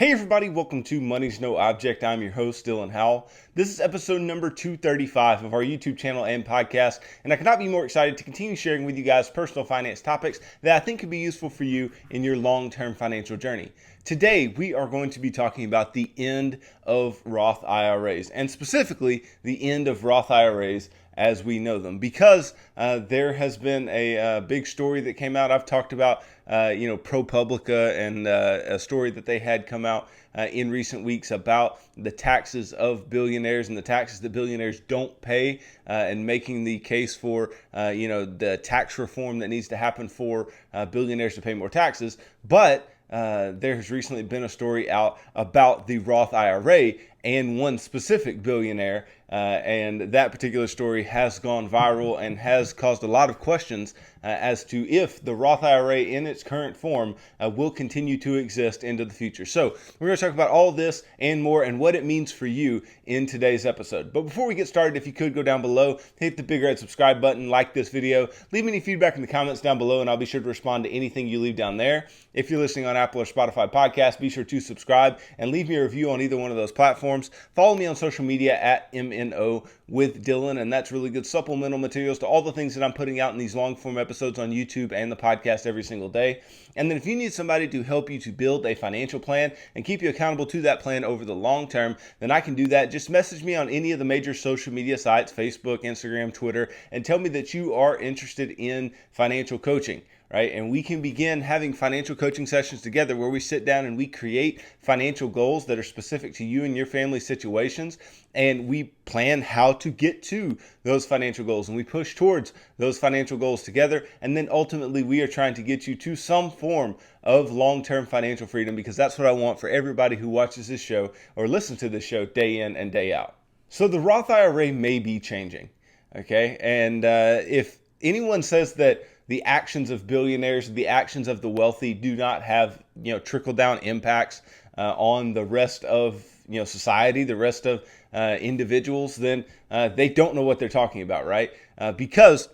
Hey everybody, welcome to Money's No Object. I'm your host, Dylan Howell. This is episode number 235 of our YouTube channel and podcast, and I cannot be more excited to continue sharing with you guys personal finance topics that I think could be useful for you in your long-term financial journey. Today, we are going to be talking about the end of Roth IRAs, and specifically the end of Roth IRAs as we know them, because there has been a big story that came out. I've talked about ProPublica and a story that they had come out in recent weeks about the taxes of billionaires and the taxes that billionaires don't pay, and making the case for the tax reform that needs to happen for billionaires to pay more taxes. But there has recently been a story out about the Roth IRA and one specific billionaire, and that particular story has gone viral and has caused a lot of questions as to if the Roth IRA in its current form will continue to exist into the future. So we're going to talk about all this and more and what it means for you in today's episode. But before we get started, if you could go down below, hit the big red subscribe button, like this video, leave me any feedback in the comments down below, and I'll be sure to respond to anything you leave down there. If you're listening on Apple or Spotify podcasts, be sure to subscribe and leave me a review on either one of those platforms. Follow me on social media at MNO with Dylan, and that's really good supplemental materials to all the things that I'm putting out in these long form episodes on YouTube and the podcast every single day. And then if you need somebody to help you to build a financial plan and keep you accountable to that plan over the long term, then I can do that. Just message me on any of the major social media sites, Facebook, Instagram, Twitter, and tell me that you are interested in financial coaching. Right? And we can begin having financial coaching sessions together where we sit down and we create financial goals that are specific to you and your family situations. And we plan how to get to those financial goals, and we push towards those financial goals together. And then ultimately we are trying to get you to some form of long-term financial freedom, because that's what I want for everybody who watches this show or listens to this show day in and day out. So the Roth IRA may be changing. Okay. And if anyone says that the actions of billionaires, the actions of the wealthy do not have, trickle down impacts on the rest of, society, the rest of individuals, then they don't know what they're talking about, right? Because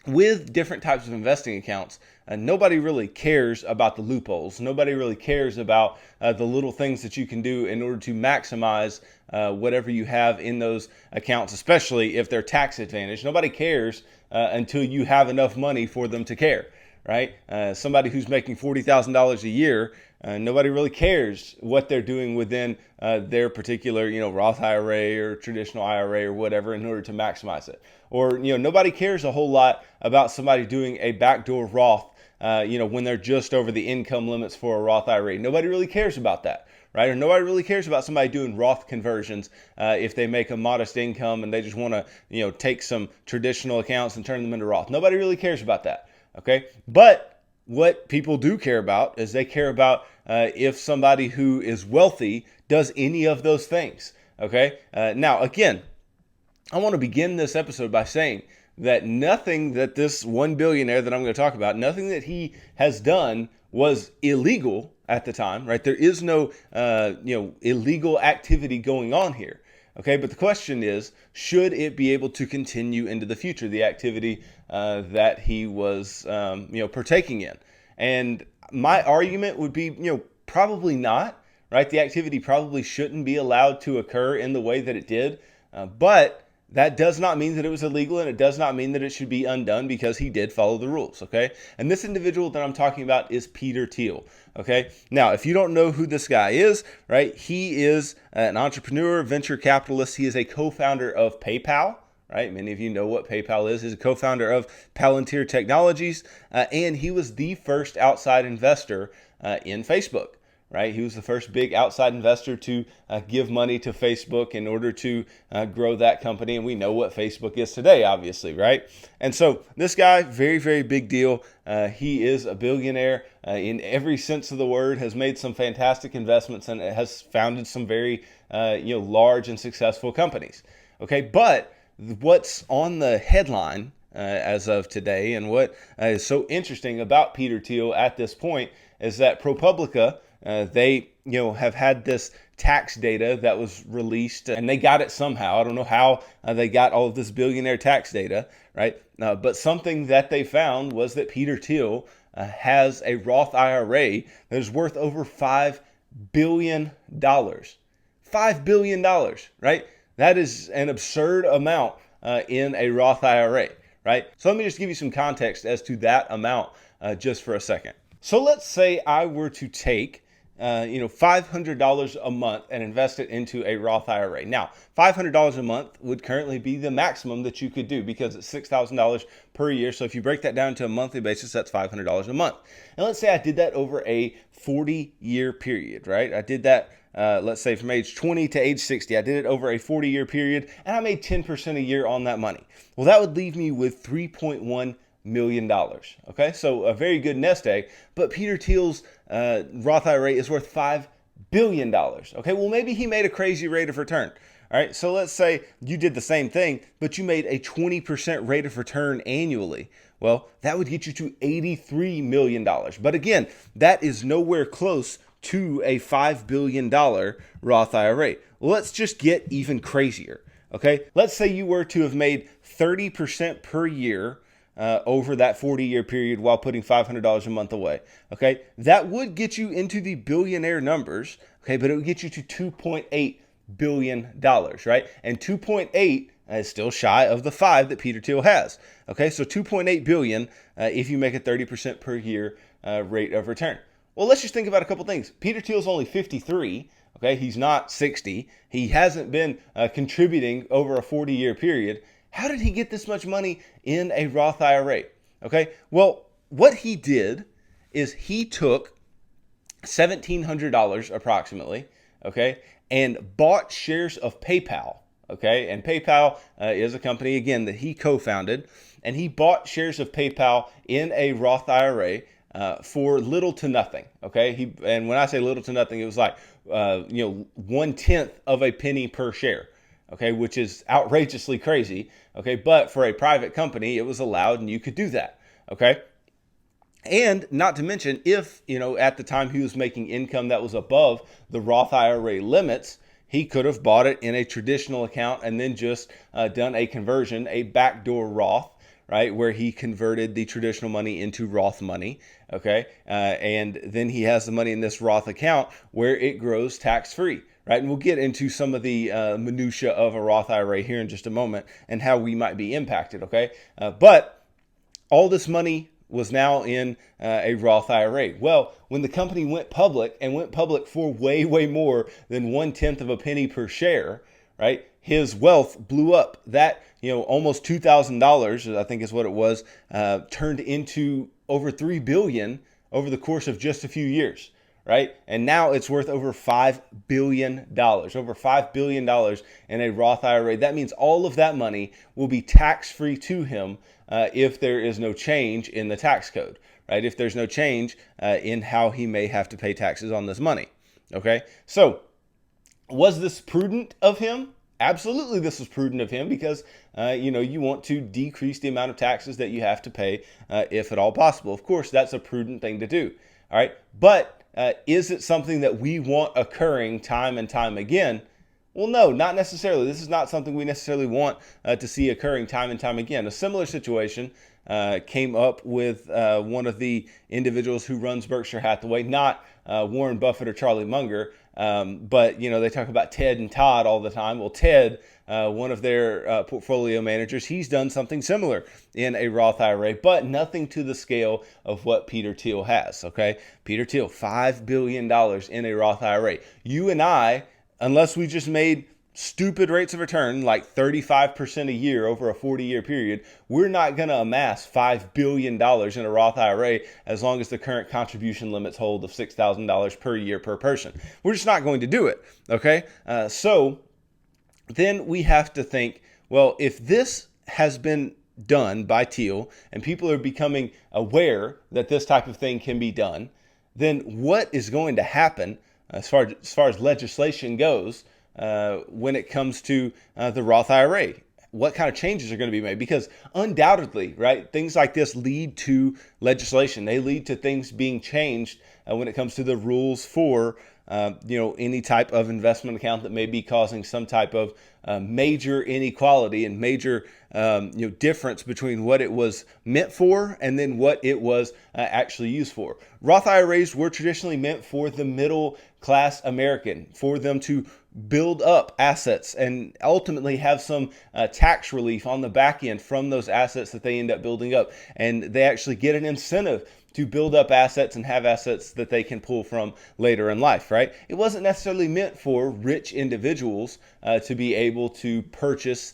with different types of investing accounts, nobody really cares about the loopholes. Nobody really cares about the little things that you can do in order to maximize whatever you have in those accounts, especially if they're tax advantaged. Nobody cares until you have enough money for them to care, right? Somebody who's making $40,000 a year, nobody really cares what they're doing within their particular, Roth IRA or traditional IRA or whatever in order to maximize it. Or, nobody cares a whole lot about somebody doing a backdoor Roth, when they're just over the income limits for a Roth IRA. Nobody really cares about that. Right? Or nobody really cares about somebody doing Roth conversions if they make a modest income and they just want to, take some traditional accounts and turn them into Roth. Nobody really cares about that. Okay. But what people do care about is they care about if somebody who is wealthy does any of those things. Okay. Now, again, I want to begin this episode by saying that nothing that this one billionaire that I'm going to talk about, nothing that he has done was illegal at the time, right? There is no, illegal activity going on here. Okay. But the question is, should it be able to continue into the future, the activity that he was, partaking in? And my argument would be, probably not, right? The activity probably shouldn't be allowed to occur in the way that it did. But that does not mean that it was illegal, and it does not mean that it should be undone, because he did follow the rules, okay? And this individual that I'm talking about is Peter Thiel, okay? Now, if you don't know who this guy is, right, he is an entrepreneur, venture capitalist. He is a co-founder of PayPal, right? Many of you know what PayPal is. He's a co-founder of Palantir Technologies, and he was the first outside investor in Facebook. Right? He was the first big outside investor to give money to Facebook in order to grow that company. And we know what Facebook is today, obviously, right? And so this guy, very, very big deal. He is a billionaire in every sense of the word, has made some fantastic investments, and has founded some very, large and successful companies. Okay. But what's on the headline as of today, and what is so interesting about Peter Thiel at this point, is that ProPublica, they, have had this tax data that was released, and they got it somehow. I don't know how they got all of this billionaire tax data, right? But something that they found was that Peter Thiel has a Roth IRA that is worth over $5 billion. $5 billion, right? That is an absurd amount in a Roth IRA, right? So let me just give you some context as to that amount just for a second. So let's say I were to take $500 a month and invest it into a Roth IRA. Now, $500 a month would currently be the maximum that you could do because it's $6,000 per year. So if you break that down to a monthly basis, that's $500 a month. And let's say I did that over a 40-year period, right? I did that, let's say from age 20 to age 60. I did it over a 40-year period, and I made 10% a year on that money. Well, that would leave me with $3.1 million. Okay, so a very good nest egg, but Peter Thiel's Roth IRA is worth $5 billion. Okay, well, maybe he made a crazy rate of return. All right, so let's say you did the same thing, but you made a 20% rate of return annually. Well, that would get you to $83 million. But again, that is nowhere close to a $5 billion Roth IRA. Let's just get even crazier. Okay, let's say you were to have made 30% per year over that 40-year period while putting $500 a month away. Okay, that would get you into the billionaire numbers. Okay, but it would get you to $2.8 billion, right? And 2.8 is still shy of the 5 that Peter Thiel has. Okay, so 2.8 billion if you make a 30% per year rate of return. Well, let's just think about a couple things. Peter Thiel's only 53. Okay, he's not 60. He hasn't been contributing over a 40-year period. How did he get this much money in a Roth IRA? Okay, well, what he did is he took $1,700 approximately, okay, and bought shares of PayPal, okay, and PayPal is a company, again, that he co-founded, and he bought shares of PayPal in a Roth IRA for little to nothing, okay, and when I say little to nothing, it was like, 1/10 of a penny per share. Okay, which is outrageously crazy. Okay, but for a private company, it was allowed and you could do that. Okay, and not to mention, if at the time he was making income that was above the Roth IRA limits, he could have bought it in a traditional account and then just done a conversion, a backdoor Roth, right, where he converted the traditional money into Roth money. Okay, and then he has the money in this Roth account where it grows tax-free. Right, and we'll get into some of the minutia of a Roth IRA here in just a moment and how we might be impacted, okay? But all this money was now in a Roth IRA. Well, when the company went public and went public for way, way more than 1/10 of a penny per share, right, his wealth blew up. That, almost $2,000, I think is what it was, turned into over $3 billion over the course of just a few years. Right? And now it's worth over $5 billion, over $5 billion in a Roth IRA. That means all of that money will be tax-free to him if there is no change in the tax code, right? If there's no change in how he may have to pay taxes on this money, okay? So was this prudent of him? Absolutely, this was prudent of him because, you want to decrease the amount of taxes that you have to pay if at all possible. Of course, that's a prudent thing to do, all right? But is it something that we want occurring time and time again? Well, no, not necessarily. This is not something we necessarily want to see occurring time and time again. A similar situation came up with one of the individuals who runs Berkshire Hathaway, not Warren Buffett or Charlie Munger, but they talk about Ted and Todd all the time. Well, Ted, one of their portfolio managers, he's done something similar in a Roth IRA, but nothing to the scale of what Peter Thiel has, okay? Peter Thiel, $5 billion in a Roth IRA. You and I, unless we just made stupid rates of return, like 35% a year over a 40-year period, we're not going to amass $5 billion in a Roth IRA as long as the current contribution limits hold of $6,000 per year per person. We're just not going to do it, okay? So then we have to think, well, if this has been done by Thiel and people are becoming aware that this type of thing can be done, then what is going to happen as far as legislation goes when it comes to the Roth IRA? What kind of changes are going to be made? Because undoubtedly, right, things like this lead to legislation. They lead to things being changed when it comes to the rules for any type of investment account that may be causing some type of major inequality and major difference between what it was meant for and then what it was actually used for. Roth IRAs were traditionally meant for the middle class American, for them to build up assets and ultimately have some tax relief on the back end from those assets that they end up building up. And they actually get an incentive to build up assets and have assets that they can pull from later in life, right? It wasn't necessarily meant for rich individuals to be able to purchase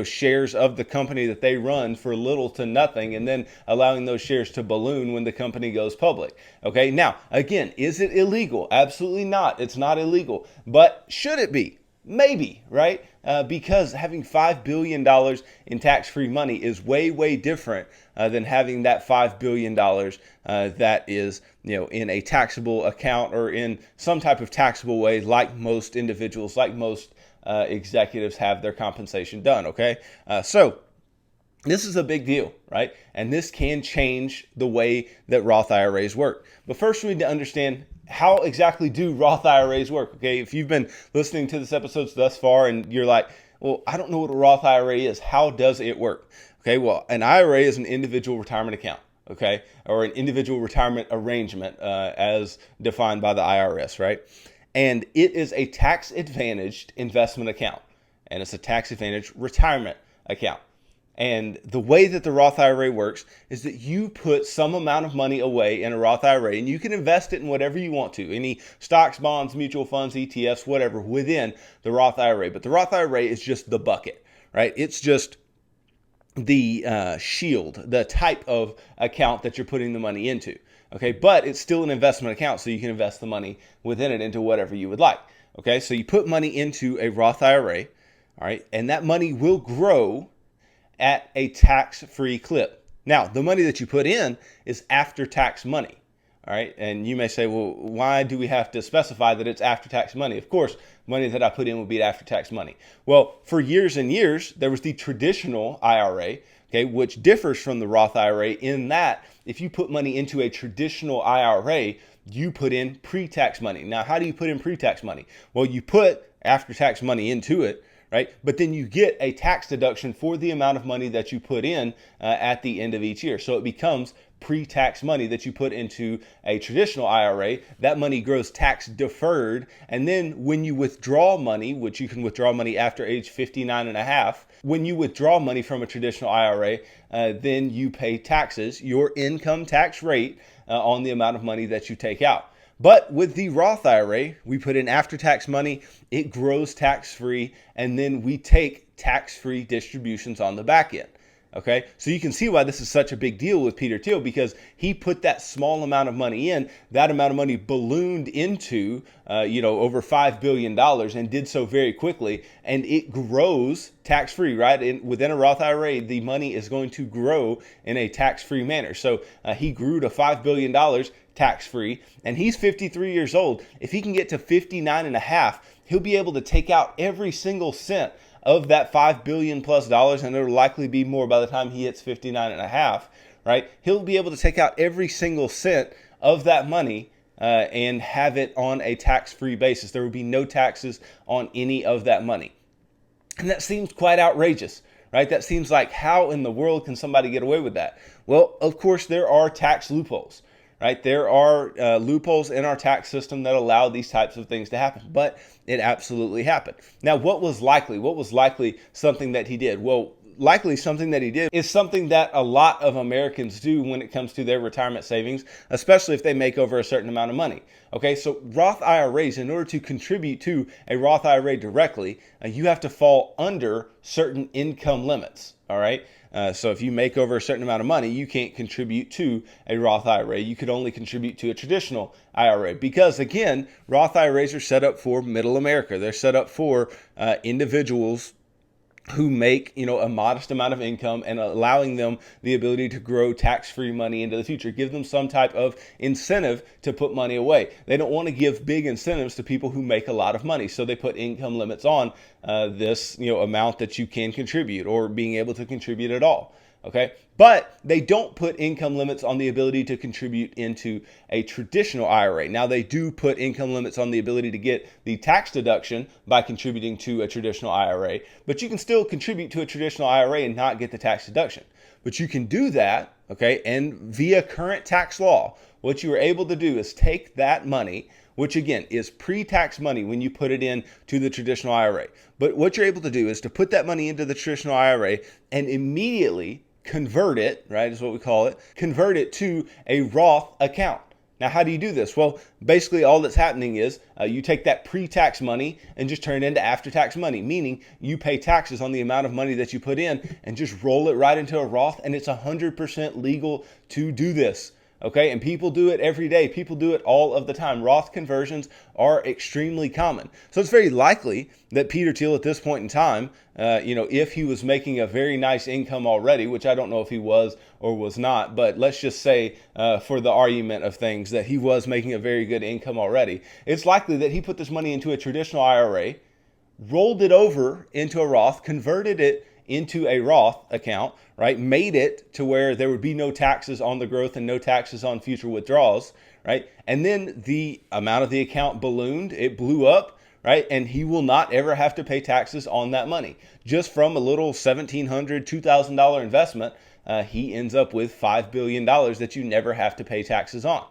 shares of the company that they run for little to nothing, and then allowing those shares to balloon when the company goes public. Okay, now, again, is it illegal? Absolutely not. It's not illegal. But should it be? Maybe, right? Because having $5 billion in tax-free money is way, way different than having that $5 billion that is, in a taxable account or in some type of taxable way, like most individuals, like most executives have their compensation done, okay? So this is a big deal, right? And this can change the way that Roth IRAs work. But first we need to understand, how exactly do Roth IRAs work? Okay, if you've been listening to this episode thus far and you're like, well, I don't know what a Roth IRA is, how does it work? Okay, well, an IRA is an individual retirement account, okay, or an individual retirement arrangement as defined by the IRS, right? And it is a tax-advantaged investment account, and it's a tax-advantaged retirement account. And the way that the Roth IRA works is that you put some amount of money away in a Roth IRA, and you can invest it in whatever you want to, any stocks, bonds, mutual funds, ETFs, whatever, within the Roth IRA. But the Roth IRA is just the bucket, right? It's just the shield, the type of account that you're putting the money into. Okay, but it's still an investment account, so you can invest the money within it into whatever you would like. Okay, so you put money into a Roth IRA, all right, and that money will grow at a tax-free clip. Now, the money that you put in is after-tax money, all right? And you may say, well, why do we have to specify that it's after-tax money? Of course, money that I put in will be after-tax money. Well, for years and years, there was the traditional IRA, okay, which differs from the Roth IRA in that if you put money into a traditional IRA, you put in pre-tax money. Now, how do you put in pre-tax money? Well, you put after-tax money into it, right? But then you get a tax deduction for the amount of money that you put in at the end of each year. So it becomes pre-tax money that you put into a traditional IRA. That money grows tax deferred. And then when you withdraw money, which you can withdraw money after age 59 and a half, when you withdraw money from a traditional IRA, then you pay taxes, your income tax rate on the amount of money that you take out. But with the Roth IRA, we put in after-tax money, it grows tax-free, and then we take tax-free distributions on the back end. Okay, so you can see why this is such a big deal with Peter Thiel, because he put that small amount of money in, that amount of money ballooned into, over $5 billion and did so very quickly, and it grows tax-free, right? Within a Roth IRA, the money is going to grow in a tax-free manner. So he grew to $5 billion tax-free, and he's 53 years old. If he can get to 59 and a half, he'll be able to take out every single cent of that $5 billion plus, and it'll likely be more by the time he hits 59 and a half, right? He'll be able to take out every single cent of that money and have it on a tax-free basis. There will be no taxes on any of that money. And that seems quite outrageous, right? That seems like, how in the world can somebody get away with that? Well, of course, there are tax loopholes. Right? There are loopholes in our tax system that allow these types of things to happen, but it absolutely happened. Now, what was likely? What was likely something that he did? Well, likely something that he did is something that a lot of Americans do when it comes to their retirement savings, especially if they make over a certain amount of money. Okay, so Roth IRAs, in order to contribute to a Roth IRA directly, you have to fall under certain income limits. All right. So if you make over a certain amount of money, you can't contribute to a Roth IRA. You could only contribute to a traditional IRA because, again, Roth IRAs are set up for middle America. They're set up for individuals who make, a modest amount of income, and allowing them the ability to grow tax-free money into the future. Give them some type of incentive to put money away. They don't want to give big incentives to people who make a lot of money. So they put income limits on this, amount that you can contribute or being able to contribute at all. Okay, but they don't put income limits on the ability to contribute into a traditional IRA. Now, they do put income limits on the ability to get the tax deduction by contributing to a traditional IRA, but you can still contribute to a traditional IRA and not get the tax deduction. But you can do that, okay, and via current tax law, what you are able to do is take that money, which again is pre-tax money when you put it in to the traditional IRA. But what you're able to do is to put that money into the traditional IRA and immediately convert it, right, is what we call it, convert it to a Roth account. Now, how do you do this? Well, basically all that's happening is you take that pre-tax money and just turn it into after-tax money, meaning you pay taxes on the amount of money that you put in and just roll it right into a Roth, and it's 100% legal to do this. Okay, and people do it every day. People do it all of the time. Roth conversions are extremely common. So it's very likely that Peter Thiel at this point in time, if he was making a very nice income already, which I don't know if he was or was not, but let's just say for the argument of things that he was making a very good income already, it's likely that he put this money into a traditional IRA, rolled it over into a Roth, converted it into a Roth account, right? Made it to where there would be no taxes on the growth and no taxes on future withdrawals, right? And then the amount of the account ballooned, it blew up, right? And he will not ever have to pay taxes on that money. Just from a little $1,700, $2,000 investment, he ends up with $5 billion that you never have to pay taxes on.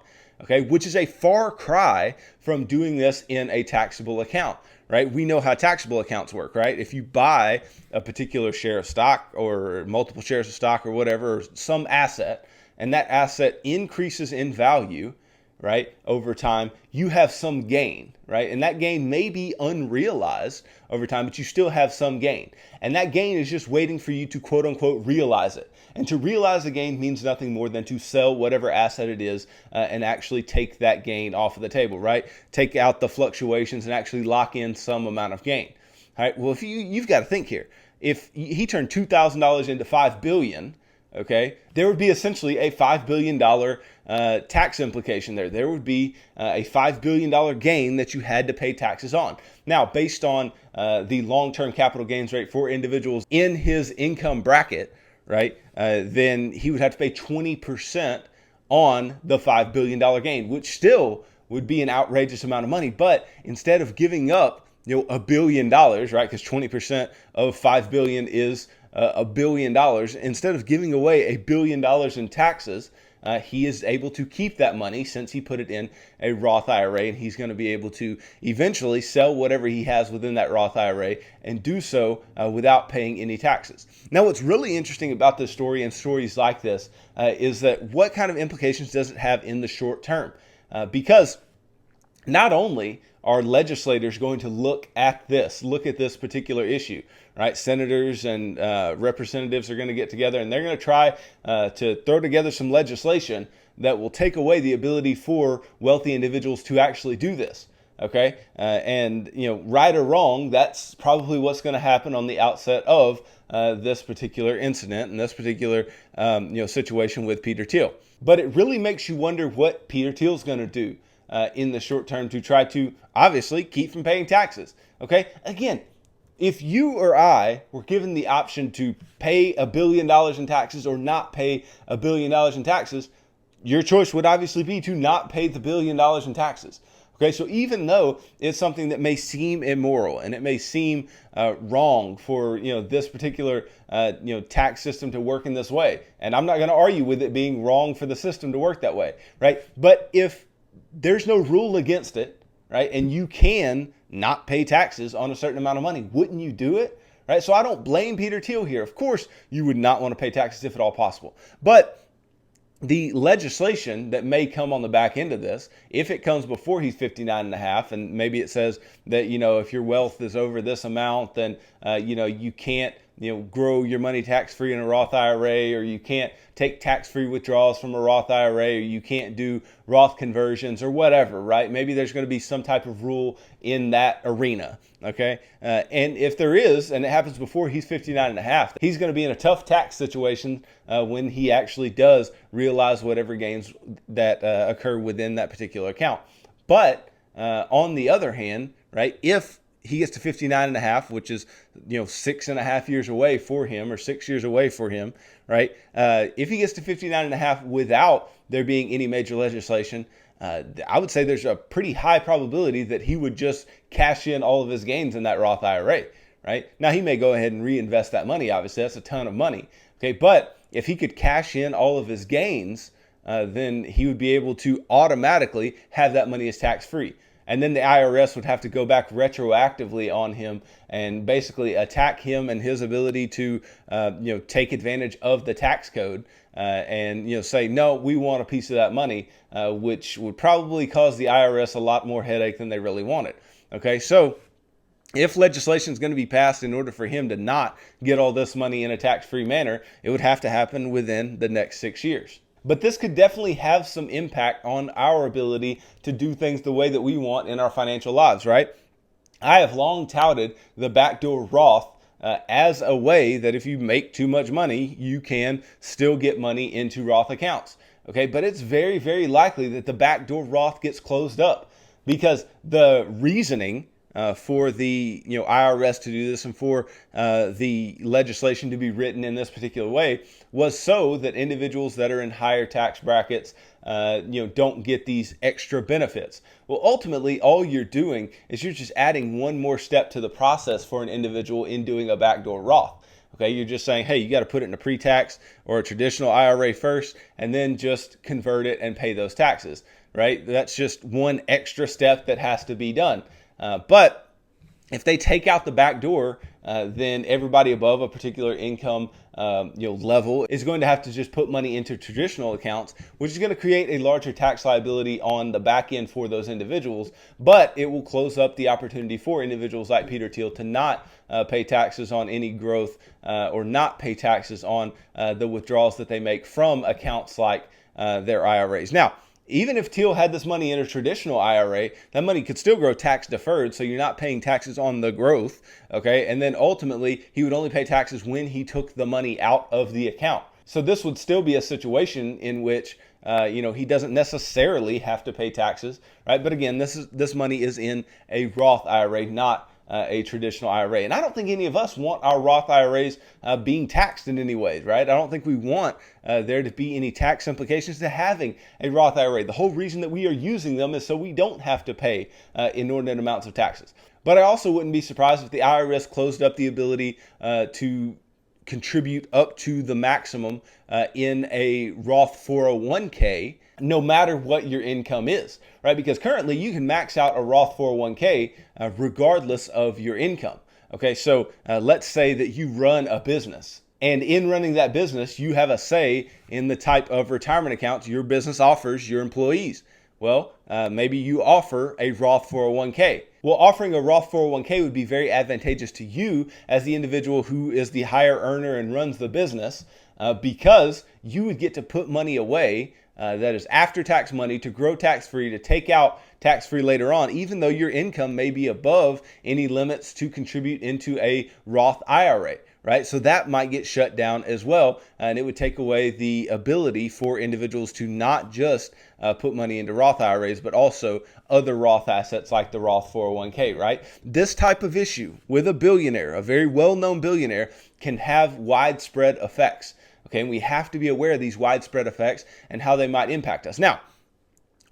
Okay, which is a far cry from doing this in a taxable account, right? We know how taxable accounts work, right? If you buy a particular share of stock or multiple shares of stock or whatever, or some asset, and that asset increases in value, right, over time, you have some gain, right? And that gain may be unrealized over time, but you still have some gain. And that gain is just waiting for you to quote unquote realize it. And to realize the gain means nothing more than to sell whatever asset it is and actually take that gain off of the table, right? Take out the fluctuations and actually lock in some amount of gain. All right. Well, if you've got to think here, if he turned $2,000 into $5 billion, okay, there would be essentially a $5 billion tax implication there. There would be a $5 billion gain that you had to pay taxes on. Now, based on the long-term capital gains rate for individuals in his income bracket, right, then he would have to pay 20% on the $5 billion gain, which still would be an outrageous amount of money. But instead of giving up, $1 billion, right, because 20% of $5 billion is $1 billion, instead of giving away $1 billion in taxes, he is able to keep that money since he put it in a Roth IRA, and he's going to be able to eventually sell whatever he has within that Roth IRA and do so without paying any taxes. Now, what's really interesting about this story and stories like this is that what kind of implications does it have in the short term? Because not only are legislators going to look at this particular issue, right? Senators and representatives are going to get together and they're going to try to throw together some legislation that will take away the ability for wealthy individuals to actually do this. Okay. And, right or wrong, that's probably what's going to happen on the outset of this particular incident and this particular, situation with Peter Thiel. But it really makes you wonder what Peter Thiel's going to do in the short term to try to obviously keep from paying taxes. Okay. Again, if you or I were given the option to pay $1 billion in taxes or not pay $1 billion in taxes, your choice would obviously be to not pay the $1 billion in taxes. Okay, so even though it's something that may seem immoral and it may seem wrong for this particular tax system to work in this way, and I'm not going to argue with it being wrong for the system to work that way, right? But if there's no rule against it, right, and you can not pay taxes on a certain amount of money, wouldn't you do it? Right? So I don't blame Peter Thiel here. Of course, you would not want to pay taxes if at all possible. But the legislation that may come on the back end of this, if it comes before he's 59 and a half, and maybe it says that, if your wealth is over this amount, then, you can't, grow your money tax-free in a Roth IRA, or you can't take tax-free withdrawals from a Roth IRA, or you can't do Roth conversions or whatever, right? Maybe there's going to be some type of rule in that arena, okay? And if there is, and it happens before he's 59 and a half, he's going to be in a tough tax situation when he actually does realize whatever gains that occur within that particular account. But on the other hand, right, if he gets to 59 and a half, which is, 6.5 years away for him, or 6 years away for him, right? If he gets to 59 and a half without there being any major legislation, I would say there's a pretty high probability that he would just cash in all of his gains in that Roth IRA, right? Now, he may go ahead and reinvest that money. Obviously, that's a ton of money. Okay, but if he could cash in all of his gains, then he would be able to automatically have that money as tax-free. And then the IRS would have to go back retroactively on him and basically attack him and his ability to, take advantage of the tax code and, say, no, we want a piece of that money, which would probably cause the IRS a lot more headache than they really wanted. Okay, so if legislation is going to be passed in order for him to not get all this money in a tax-free manner, it would have to happen within the next 6 years. But this could definitely have some impact on our ability to do things the way that we want in our financial lives, right? I have long touted the backdoor Roth as a way that if you make too much money, you can still get money into Roth accounts. Okay, but it's very, very likely that the backdoor Roth gets closed up because the reasoning for the IRS to do this and for the legislation to be written in this particular way was so that individuals that are in higher tax brackets don't get these extra benefits. Well, ultimately, all you're doing is you're just adding one more step to the process for an individual in doing a backdoor Roth. Okay, you're just saying, hey, you got to put it in a pre-tax or a traditional IRA first, and then just convert it and pay those taxes, right? That's just one extra step that has to be done. But if they take out the back door, then everybody above a particular income level is going to have to just put money into traditional accounts, which is going to create a larger tax liability on the back end for those individuals. But it will close up the opportunity for individuals like Peter Thiel to not pay taxes on any growth or not pay taxes on the withdrawals that they make from accounts like their IRAs. Now, even if Thiel had this money in a traditional IRA, that money could still grow tax deferred, so you're not paying taxes on the growth, okay? And then ultimately, he would only pay taxes when he took the money out of the account. So this would still be a situation in which, he doesn't necessarily have to pay taxes, right? But again, this money is in a Roth IRA, not a traditional IRA. And I don't think any of us want our Roth IRAs being taxed in any way, right? I don't think we want there to be any tax implications to having a Roth IRA. The whole reason that we are using them is so we don't have to pay inordinate amounts of taxes. But I also wouldn't be surprised if the IRS closed up the ability to contribute up to the maximum in a Roth 401k, no matter what your income is, right? Because currently you can max out a Roth 401k regardless of your income. Okay, so let's say that you run a business, and in running that business, you have a say in the type of retirement accounts your business offers your employees. Well, maybe you offer a Roth 401k. Well, offering a Roth 401k would be very advantageous to you as the individual who is the higher earner and runs the business because you would get to put money away that is after-tax money to grow tax-free, to take out tax-free later on, even though your income may be above any limits to contribute into a Roth IRA, right? So that might get shut down as well, and it would take away the ability for individuals to not just put money into Roth IRAs, but also other Roth assets like the Roth 401k, right? This type of issue with a billionaire, a very well-known billionaire, can have widespread effects. Okay, and we have to be aware of these widespread effects and how they might impact us. Now,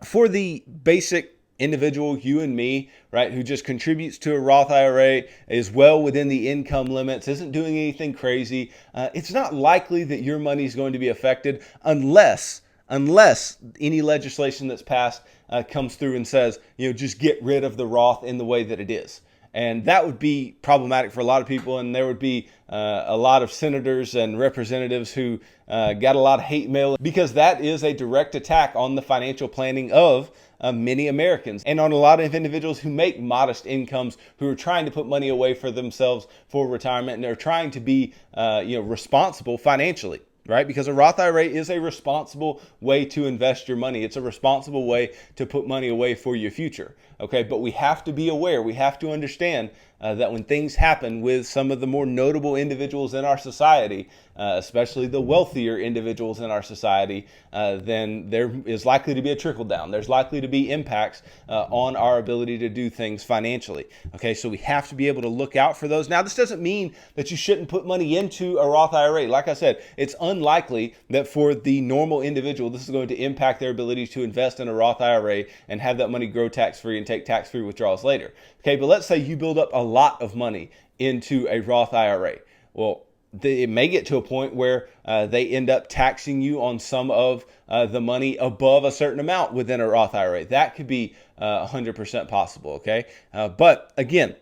for the basic individual, you and me, right, who just contributes to a Roth IRA, is well within the income limits, isn't doing anything crazy, it's not likely that your money is going to be affected unless any legislation that's passed comes through and says, just get rid of the Roth in the way that it is. And that would be problematic for a lot of people, and there would be a lot of senators and representatives who got a lot of hate mail because that is a direct attack on the financial planning of many Americans and on a lot of individuals who make modest incomes, who are trying to put money away for themselves for retirement, and they're trying to be responsible financially. Right? Because a Roth IRA is a responsible way to invest your money. It's a responsible way to put money away for your future. Okay, but we have to be aware. We have to understand that when things happen with some of the more notable individuals in our society, especially the wealthier individuals in our society, then there is likely to be a trickle down. There's likely to be impacts on our ability to do things financially. Okay, so we have to be able to look out for those. Now, this doesn't mean that you shouldn't put money into a Roth IRA. Like I said, it's unlikely that for the normal individual, this is going to impact their ability to invest in a Roth IRA and have that money grow tax-free and take tax-free withdrawals later. Okay, but let's say you build up a lot of money into a Roth IRA. Well, it may get to a point where they end up taxing you on some of the money above a certain amount within a Roth IRA. That could be 100% possible, okay? But again,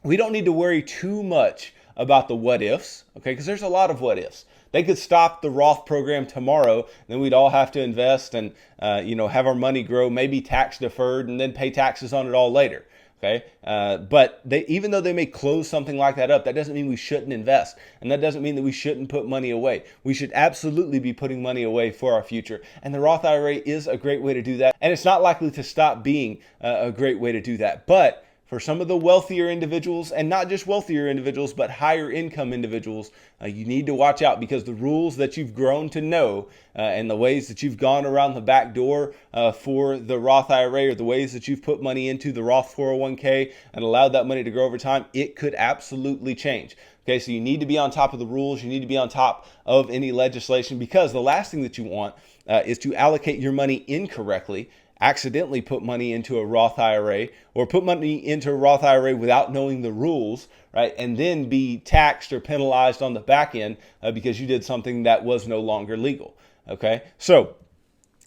we don't need to worry too much about the what ifs, okay? Because there's a lot of what ifs. They could stop the Roth program tomorrow, then we'd all have to invest and have our money grow, maybe tax deferred, and then pay taxes on it all later. Okay, but even though they may close something like that up, that doesn't mean we shouldn't invest, and that doesn't mean that we shouldn't put money away. We should absolutely be putting money away for our future, and the Roth IRA is a great way to do that, and it's not likely to stop being a great way to do that. But for some of the wealthier individuals, and not just wealthier individuals, but higher income individuals, you need to watch out, because the rules that you've grown to know and the ways that you've gone around the back door for the Roth IRA, or the ways that you've put money into the Roth 401k and allowed that money to grow over time, it could absolutely change. Okay, so you need to be on top of the rules. You need to be on top of any legislation, because the last thing that you want is to allocate your money incorrectly, accidentally put money into a Roth IRA, or put money into a Roth IRA without knowing the rules, right? And then be taxed or penalized on the back end because you did something that was no longer legal, okay? So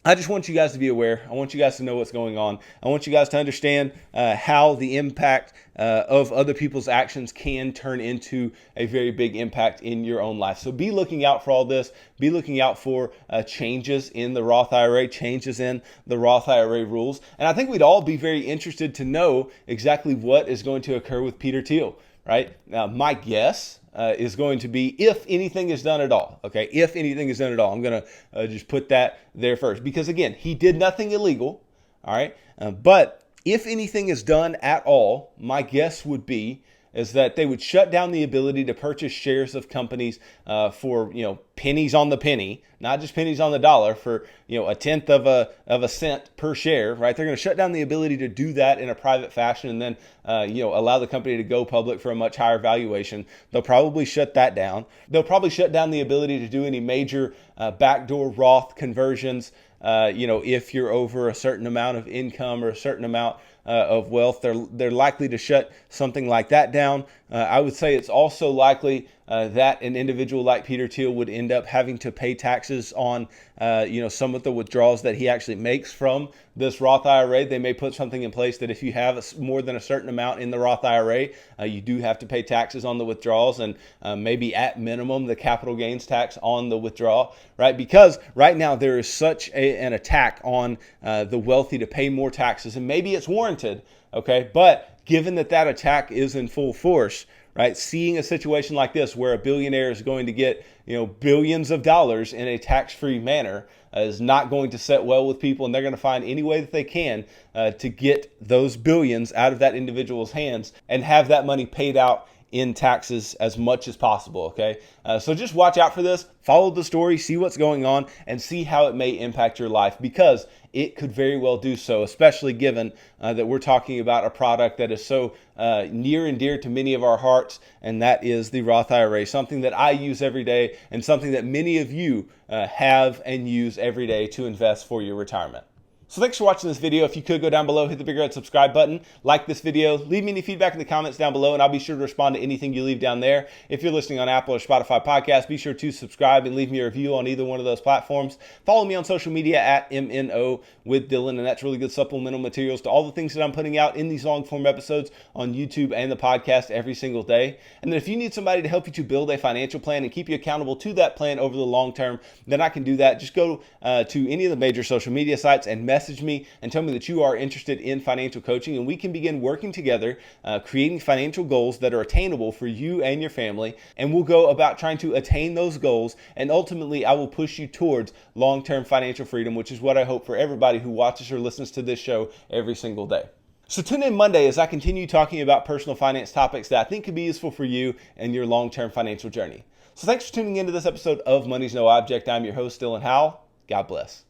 I just want you guys to be aware. I want you guys to know what's going on. I want you guys to understand how the impact of other people's actions can turn into a very big impact in your own life. So be looking out for all this. Be looking out for changes in the Roth IRA, changes in the Roth IRA rules. And I think we'd all be very interested to know exactly what is going to occur with Peter Thiel, right? Now, my guess is going to be, if anything is done at all. Okay, if anything is done at all. I'm going to just put that there first, because again, he did nothing illegal. All right, but if anything is done at all, my guess would be is that they would shut down the ability to purchase shares of companies for pennies on the penny, not just pennies on the dollar, for a tenth of a cent per share, right? They're going to shut down the ability to do that in a private fashion, and then allow the company to go public for a much higher valuation. They'll probably shut that down. They'll probably shut down the ability to do any major backdoor Roth conversions. If you're over a certain amount of income or a certain amount of wealth, they're likely to shut something like that down. I would say it's also likely that an individual like Peter Thiel would end up having to pay taxes on some of the withdrawals that he actually makes from this Roth IRA. They may put something in place that if you have more than a certain amount in the Roth IRA, you do have to pay taxes on the withdrawals, and maybe at minimum the capital gains tax on the withdrawal, right? Because right now there is such an attack on the wealthy to pay more taxes, and maybe it's warranted, okay? But given that attack is in full force, right? Seeing a situation like this where a billionaire is going to get billions of dollars in a tax-free manner is not going to set well with people, and they're going to find any way that they can to get those billions out of that individual's hands and have that money paid out in taxes as much as possible, okay? So just watch out for this, follow the story, see what's going on, and see how it may impact your life, because it could very well do so, especially given that we're talking about a product that is so near and dear to many of our hearts, and that is the Roth IRA, something that I use every day and something that many of you have and use every day to invest for your retirement. So thanks for watching this video. If you could go down below, hit the big red subscribe button, like this video, leave me any feedback in the comments down below, and I'll be sure to respond to anything you leave down there. If you're listening on Apple or Spotify podcasts, be sure to subscribe and leave me a review on either one of those platforms. Follow me on social media at MNO with Dylan, and that's really good supplemental materials to all the things that I'm putting out in these long form episodes on YouTube and the podcast every single day. And then if you need somebody to help you to build a financial plan and keep you accountable to that plan over the long term, then I can do that. Just go to any of the major social media sites and message me and tell me that you are interested in financial coaching, and we can begin working together, creating financial goals that are attainable for you and your family. And we'll go about trying to attain those goals, and ultimately I will push you towards long-term financial freedom, which is what I hope for everybody who watches or listens to this show every single day. So tune in Monday as I continue talking about personal finance topics that I think could be useful for you and your long-term financial journey. So thanks for tuning into this episode of Money's No Object. I'm your host, Dylan Howell. God bless.